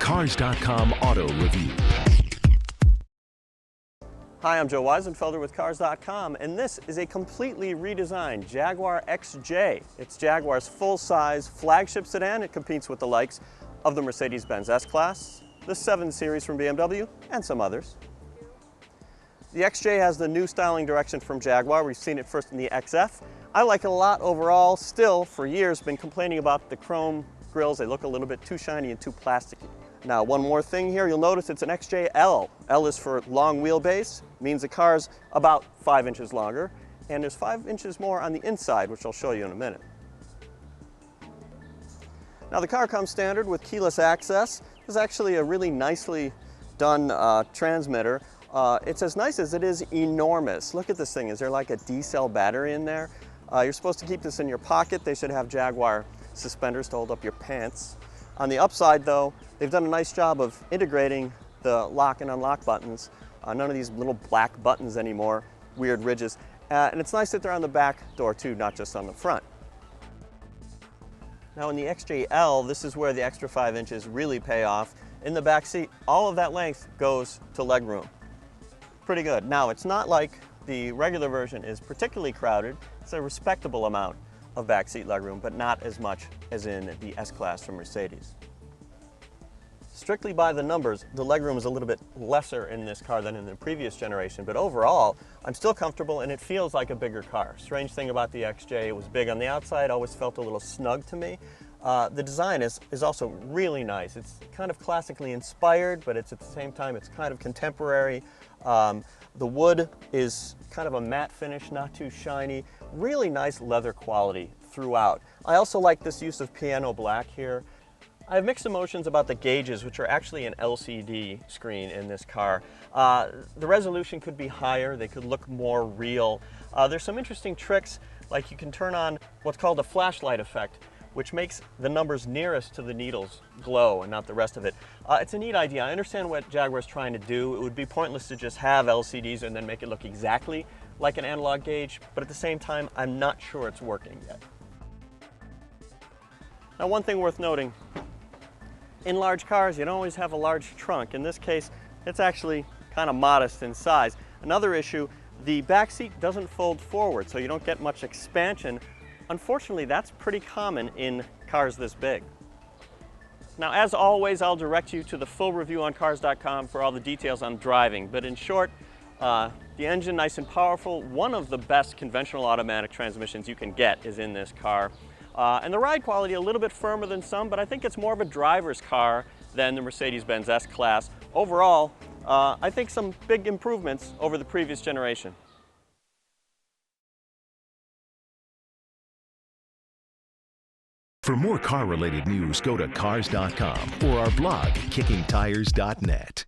Cars.com Auto Review. Hi, I'm Joe Wiesenfelder with Cars.com, and this is a completely redesigned Jaguar XJ. It's Jaguar's full-size flagship sedan. It competes with the likes of the Mercedes-Benz S-Class, the 7 Series from BMW, and some others. The XJ has the new styling direction from Jaguar. We've seen it first in the XF. I like it a lot overall. Still, for years, been complaining about the chrome grills. They look a little bit too shiny and too plasticky. Now, one more thing here, you'll notice it's an XJL. L is for long wheelbase, means the car's about 5 inches longer, and there's 5 inches more on the inside, which I'll show you in a minute. Now, the car comes standard with keyless access. There's actually a really nicely done transmitter. It's as nice as it is enormous. Look at this thing. Is there like a D-cell battery in there? You're supposed to keep this in your pocket. They should have Jaguar suspenders to hold up your pants. On the upside, though, they've done a nice job of integrating the lock and unlock buttons. None of these little black buttons anymore, weird ridges. And it's nice that they're on the back door too, not just on the front. Now in the XJL, this is where the extra 5 inches really pay off. In the back seat, all of that length goes to legroom. Pretty good. Now, it's not like the regular version is particularly crowded. It's a respectable amount of backseat legroom, but not as much as in the S-Class from Mercedes. Strictly by the numbers, the legroom is a little bit lesser in this car than in the previous generation, but overall, I'm still comfortable and it feels like a bigger car. Strange thing about the XJ, it was big on the outside, always felt a little snug to me. The design is also really nice. It's kind of classically inspired, but it's at the same time, it's kind of contemporary. The wood is kind of a matte finish, not too shiny. Really nice leather quality throughout. I also like this use of piano black here. I have mixed emotions about the gauges, which are actually an LCD screen in this car. The resolution could be higher, they could look more real. There's some interesting tricks, like you can turn on what's called a flashlight effect, which makes the numbers nearest to the needles glow and not the rest of it. It's a neat idea. I understand what Jaguar's trying to do. It would be pointless to just have LCDs and then make it look exactly like an analog gauge, but at the same time, I'm not sure it's working yet. Now, one thing worth noting, in large cars, you don't always have a large trunk. In this case, it's actually kind of modest in size. Another issue, the back seat doesn't fold forward, so you don't get much expansion. Unfortunately, that's pretty common in cars this big. Now, as always, I'll direct you to the full review on Cars.com for all the details on driving. But in short, the engine, nice and powerful. One of the best conventional automatic transmissions you can get is in this car. And the ride quality a little bit firmer than some, but I think it's more of a driver's car than the Mercedes-Benz S-Class. Overall, I think some big improvements over the previous generation. For more car-related news, go to Cars.com or our blog, KickingTires.net.